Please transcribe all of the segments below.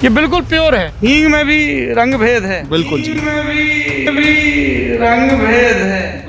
ये बिल्कुल प्योर है। हींग में भी रंग भेद है। बिल्कुल जी। हींग में भी रंग भेद है।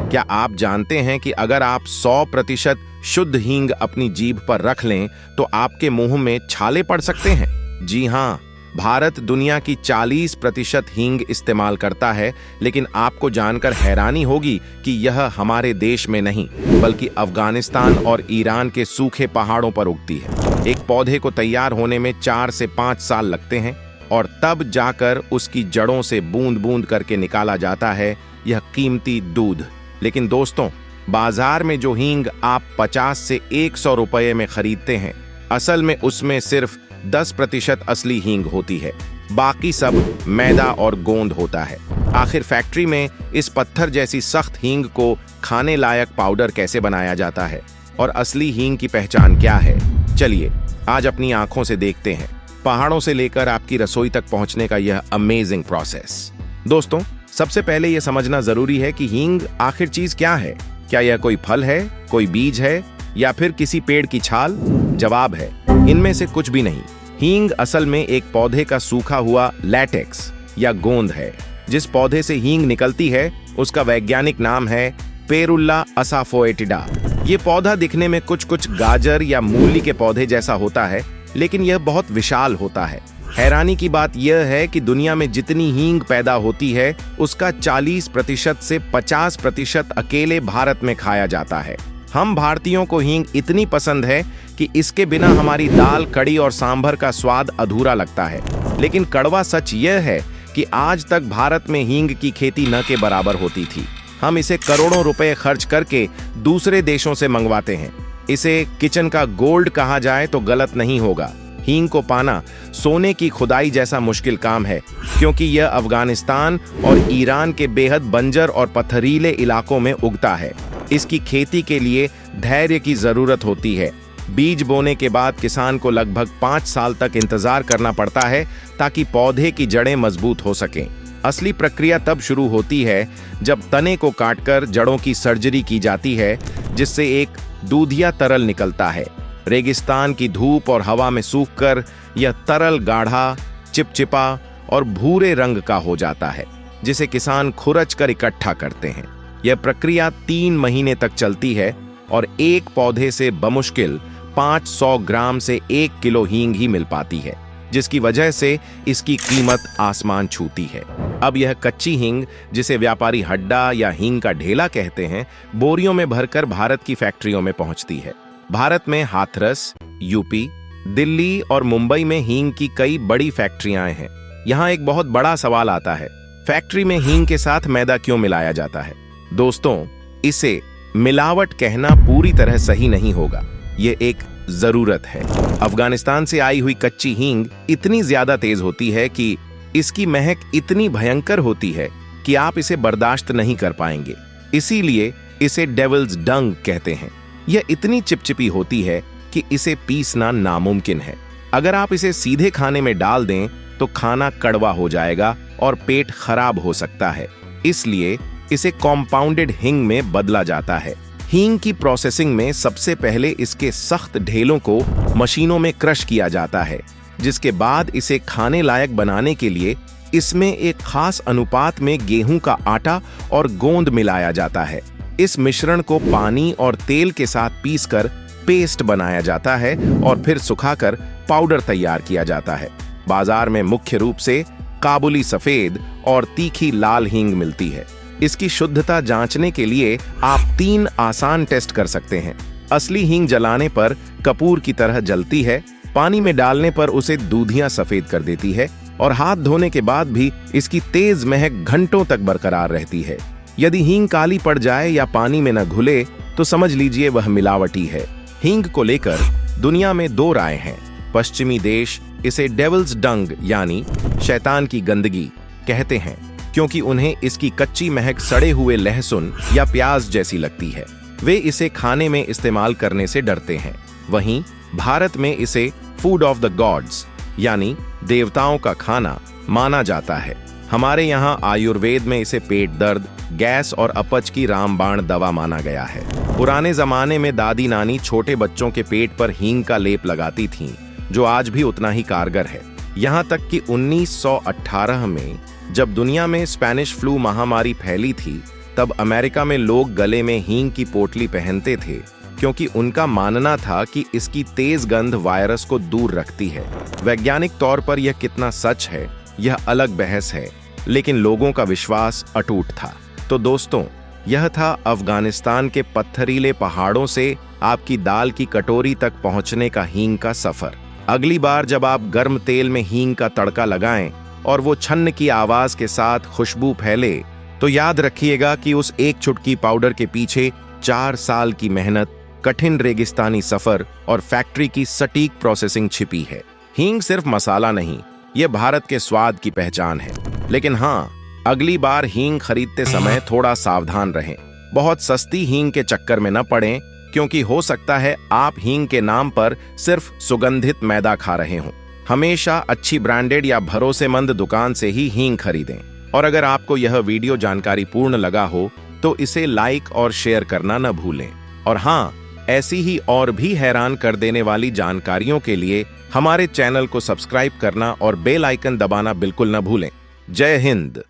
क्या आप जानते हैं कि अगर आप 100% शुद्ध हींग अपनी जीभ पर रख लें तो आपके मुंह में छाले पड़ सकते हैं? जी हाँ, भारत दुनिया की 40% हींग इस्तेमाल करता है, लेकिन आपको जानकर हैरानी होगी कि यह हमारे देश में नहीं बल्कि अफगानिस्तान और ईरान के सूखे पहाड़ों पर उगती है। एक पौधे को तैयार होने में 4 से 5 साल लगते हैं और तब जाकर उसकी जड़ों से बूंद बूंद करके निकाला जाता है यह कीमती दूध। लेकिन दोस्तों, बाजार में जो हींग आप 50 से 100 रुपये में खरीदते हैं, असल में उसमें सिर्फ 10% असली हींग होती है, बाकी सब मैदा और गोंद होता है। आखिर फैक्ट्री में इस पत्थर जैसी सख्त हींग को खाने लायक पाउडर कैसे बनाया जाता है और असली हींग की पहचान क्या है? चलिए आज अपनी आंखों से देखते हैं पहाड़ों से लेकर आपकी रसोई तक पहुंचने का यह अमेजिंग प्रोसेस। दोस्तों, सबसे पहले यह समझना जरूरी है कि हींग आखिर चीज क्या है। क्या यह कोई फल है, कोई बीज है या फिर किसी पेड़ की छाल? जवाब है इनमें से कुछ भी नहीं। हींग असल में एक पौधे का सूखा हुआ लैटेक्स या गोंद है। जिस पौधे से हींग निकलती है उसका वैज्ञानिक नाम है पेरुल्ला असाफोएटिडा। ये पौधा दिखने में कुछ गाजर या मूली के पौधे जैसा होता है, लेकिन यह बहुत विशाल होता है। हैरानी की बात यह है कि दुनिया में जितनी हींग पैदा होती है उसका 40% से 50% अकेले भारत में खाया जाता है। हम भारतीयों को हींग इतनी पसंद है कि इसके बिना हमारी दाल, कड़ी और सांभर का स्वाद अधूरा लगता है। लेकिन कड़वा सच यह है कि आज तक भारत में हींग की खेती न के बराबर होती थी। हम इसे करोड़ों रुपए खर्च करके दूसरे देशों से मंगवाते हैं। इसे किचन का गोल्ड कहा जाए तो गलत नहीं होगा। हींग को पाना सोने की खुदाई जैसा मुश्किल काम है, क्योंकि यह अफगानिस्तान और ईरान के बेहद बंजर और पथरीले इलाकों में उगता है। इसकी खेती के लिए धैर्य की जरूरत होती है। बीज बोने के बाद किसान को लगभग 5 साल तक इंतजार करना पड़ता है ताकि पौधे की जड़ें मजबूत हो सकें। असली प्रक्रिया तब शुरू होती है जब तने को काटकर जड़ों की सर्जरी की जाती है, जिससे एक दूधिया तरल निकलता है। रेगिस्तान की धूप और हवा में सूखकर यह तरल गाढ़ा, चिपचिपा और भूरे रंग का हो जाता है, जिसे किसान खुरच कर इकट्ठा करते हैं। यह प्रक्रिया 3 महीने तक चलती है और एक पौधे से बमुश्किल 500 ग्राम से 1 किलो हींग ही मिल पाती है, जिसकी वजह से इसकी कीमत आसमान छूती है। अब यह कच्ची हींग, जिसे व्यापारी हड्डा या हींग का ढेला कहते हैं, बोरियों में भरकर भारत की फैक्ट्रियों में पहुंचती है। भारत में हाथरस, यूपी, दिल्ली और मुंबई में हींग की कई बड़ी फैक्ट्रियां हैं। यहाँ एक बहुत बड़ा सवाल आता है, फैक्ट्री में हींग के साथ मैदा क्यों मिलाया जाता है? दोस्तों, इसे मिलावट कहना पूरी तरह सही नहीं होगा, ये एक जरूरत है। अफगानिस्तान से आई हुई कच्ची हींग इतनी ज्यादा तेज होती है कि इसकी महक इतनी भयंकर होती है कि आप इसे बर्दाश्त नहीं कर पाएंगे। इसीलिए इसे डेविल्स डंग कहते हैं। यह इतनी चिपचिपी होती है कि इसे पीसना नामुमकिन है। अगर आप इसे सीधे खाने में डाल दें तो खाना कड़वा हो जाएगा और पेट खराब हो सकता है। इसलिए इसे कॉम्पाउंडेड हींग में बदला जाता है। हींग की प्रोसेसिंग में सबसे पहले इसके सख्त ढेलों को मशीनों में क्रश किया जाता है, जिसके बाद इसे खाने लायक बनाने के लिए इसमें एक खास अनुपात में गेहूं का आटा और गोंद मिलाया जाता है। इस मिश्रण को पानी और तेल के साथ पीसकर पेस्ट बनाया जाता है और फिर सुखाकर पाउडर तैयार किया जाता है। बाजार में मुख्य रूप से काबुली सफेद और तीखी लाल हींग मिलती है। इसकी शुद्धता जांचने के लिए आप 3 आसान टेस्ट कर सकते हैं। असली हींग जलाने पर कपूर की तरह जलती है, पानी में डालने पर उसे दूधियां सफेद कर देती है और हाथ धोने के बाद भी इसकी तेज महक घंटों तक बरकरार रहती है। यदि हींग काली पड़ जाए या पानी में न घुले तो समझ लीजिए वह मिलावटी है। हींग को लेकर दुनिया में 2 राय हैं। पश्चिमी देश इसे डेविल्स डंग यानी शैतान की गंदगी कहते हैं, क्योंकि उन्हें इसकी कच्ची महक सड़े हुए लहसुन या प्याज जैसी लगती है। वे इसे खाने में इस्तेमाल करने से डरते हैं। वहीं भारत में इसे फूड ऑफ द गॉड्स यानी देवताओं का खाना माना जाता है। हमारे यहाँ आयुर्वेद में इसे पेट दर्द, गैस और अपच की रामबाण दवा माना गया है। पुराने जमाने में दादी नानी छोटे बच्चों के पेट पर हींग का लेप लगाती थीं, जो आज भी उतना ही कारगर है। यहाँ तक कि 1918 में जब दुनिया में स्पेनिश फ्लू महामारी फैली थी, तब अमेरिका में लोग गले में हींग की पोटली पहनते थे, क्योंकि उनका मानना था कि इसकी तेज गंध वायरस को दूर रखती है। वैज्ञानिक तौर पर यह कितना सच है, यह अलग बहस है, लेकिन लोगों का विश्वास अटूट था। तो दोस्तों, यह था अफगानिस्तान के पत्थरीले पहाड़ों से आपकी दाल की कटोरी तक पहुंचने का हींग का सफर। अगली बार जब आप गर्म तेल में हींग का तड़का लगाएं और वो छन्न की आवाज के साथ खुशबू फैले, तो याद रखिएगा कि उस एक चुटकी पाउडर के पीछे 4 साल की मेहनत, कठिन रेगिस्तानी सफर और फैक्ट्री की सटीक प्रोसेसिंग छिपी है। हींग सिर्फ मसाला नहीं, यह भारत के स्वाद की पहचान है। लेकिन हाँ, अगली बार हींग खरीदते समय थोड़ा सावधान रहें। बहुत सस्ती हींग के चक्कर में न पड़ें, क्योंकि हो सकता है आप हींग के नाम पर सिर्फ सुगंधित मैदा खा रहे हों। हमेशा अच्छी ब्रांडेड या भरोसेमंद दुकान से ही हींग खरीदें। और अगर आपको यह वीडियो जानकारी पूर्ण लगा हो तो इसे लाइक और शेयर करना न भूलें। और हाँ, ऐसी ही और भी हैरान कर देने वाली जानकारियों के लिए हमारे चैनल को सब्सक्राइब करना और बेल आइकन दबाना बिल्कुल न भूलें। जय हिंद।